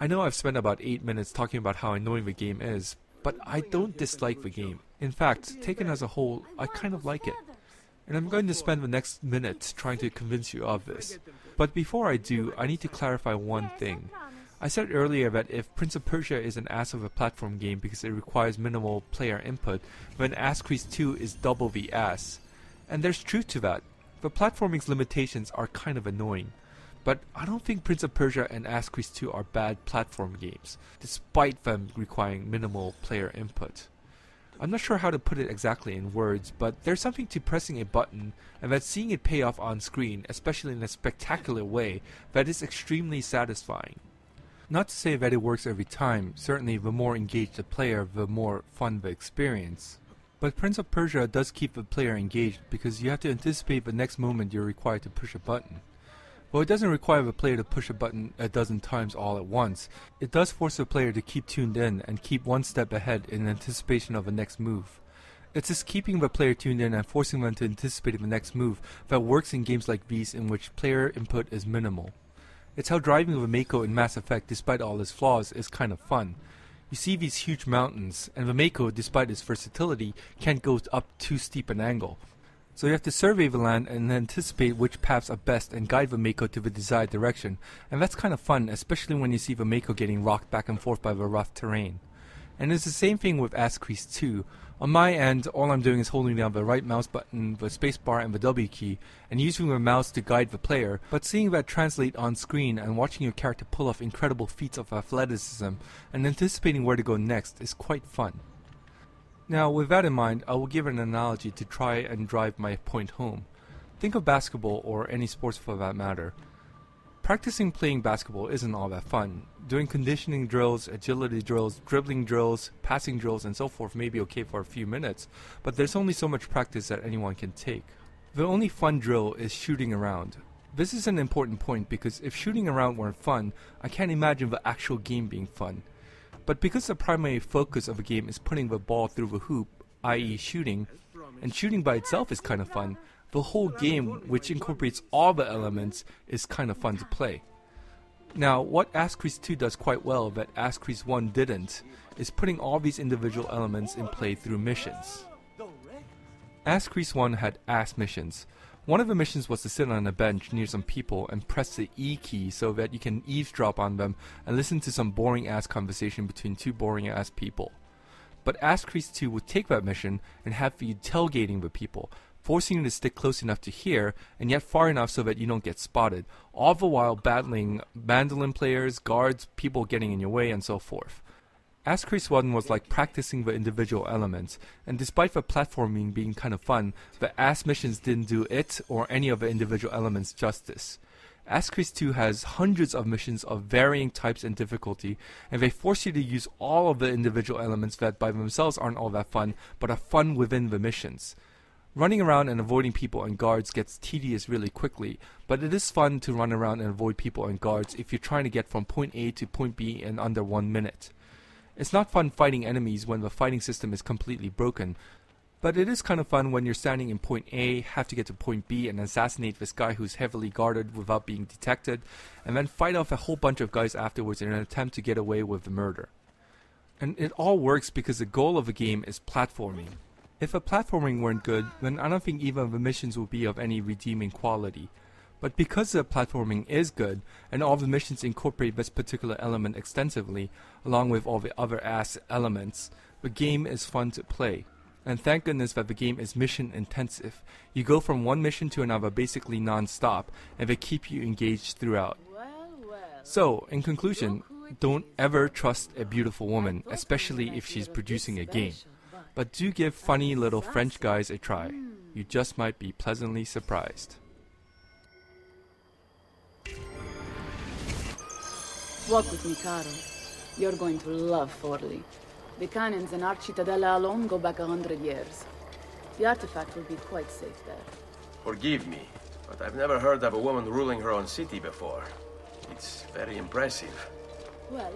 I know I've spent about 8 minutes talking about how annoying the game is, but I don't dislike the game. In fact, taken as a whole, I kind of like it. And I'm going to spend the next minute trying to convince you of this. But before I do, I need to clarify one thing. I said earlier that if Prince of Persia is an ass of a platform game because it requires minimal player input, then Ass Crease 2 is double the ass. And there's truth to that. The platforming's limitations are kind of annoying. But I don't think Prince of Persia and Ass Crease 2 are bad platform games, despite them requiring minimal player input. I'm not sure how to put it exactly in words, but there's something to pressing a button and then seeing it pay off on screen, especially in a spectacular way, that is extremely satisfying. Not to say that it works every time, certainly the more engaged the player, the more fun the experience. But Prince of Persia does keep the player engaged because you have to anticipate the next moment you're required to push a button. While it doesn't require the player to push a button a dozen times all at once, it does force the player to keep tuned in and keep one step ahead in anticipation of the next move. It's this keeping the player tuned in and forcing them to anticipate the next move that works in games like these in which player input is minimal. It's how driving the Mako in Mass Effect, despite all its flaws, is kind of fun. You see these huge mountains, and the Mako, despite its versatility, can't go up too steep an angle. So you have to survey the land and anticipate which paths are best and guide the Mako to the desired direction, and that's kind of fun, especially when you see the Mako getting rocked back and forth by the rough terrain. And it's the same thing with Ass Crease 2. On my end, all I'm doing is holding down the right mouse button, the spacebar and the W key, and using the mouse to guide the player, but seeing that translate on screen and watching your character pull off incredible feats of athleticism and anticipating where to go next is quite fun. Now, with that in mind, I will give an analogy to try and drive my point home. Think of basketball, or any sports for that matter. Practicing playing basketball isn't all that fun. Doing conditioning drills, agility drills, dribbling drills, passing drills, and so forth may be okay for a few minutes, but there's only so much practice that anyone can take. The only fun drill is shooting around. This is an important point because if shooting around weren't fun, I can't imagine the actual game being fun. But because the primary focus of a game is putting the ball through the hoop, i.e. shooting, and shooting by itself is kind of fun, the whole game, which incorporates all the elements, is kind of fun to play. Now, what Ass Crease 2 does quite well that Ass Crease 1 didn't, is putting all these individual elements in play through missions. Ass Crease 1 had ass missions. One of the missions was to sit on a bench near some people and press the E key so that you can eavesdrop on them and listen to some boring ass conversation between two boring ass people. But Ass Crease 2 would take that mission and have you tailgating the people, forcing you to stick close enough to hear and yet far enough so that you don't get spotted, all the while battling mandolin players, guards, people getting in your way, and so forth. Ass Crease 1 was like practicing the individual elements, and despite the platforming being kind of fun, the ass missions didn't do it or any of the individual elements justice. Ass Crease 2 has hundreds of missions of varying types and difficulty, and they force you to use all of the individual elements that by themselves aren't all that fun, but are fun within the missions. Running around and avoiding people and guards gets tedious really quickly, but it is fun to run around and avoid people and guards if you're trying to get from point A to point B in under 1 minute. It's not fun fighting enemies when the fighting system is completely broken, but it is kind of fun when you're standing in point A, have to get to point B and assassinate this guy who's heavily guarded without being detected, and then fight off a whole bunch of guys afterwards in an attempt to get away with the murder. And it all works because the goal of the game is platforming. If the platforming weren't good, then I don't think even the missions would be of any redeeming quality. But because the platforming is good, and all the missions incorporate this particular element extensively, along with all the other ass elements, the game is fun to play. And thank goodness that the game is mission intensive. You go from one mission to another basically non-stop, and they keep you engaged throughout. So, in conclusion, don't ever trust a beautiful woman, especially if she's producing a game. But do give funny little French guys a try. You just might be pleasantly surprised. Walk with me, Caro. You're going to love Forlì. The cannons in our Cittadella alone go back 100 years. The artifact will be quite safe there. Forgive me, but I've never heard of a woman ruling her own city before. It's very impressive. Well,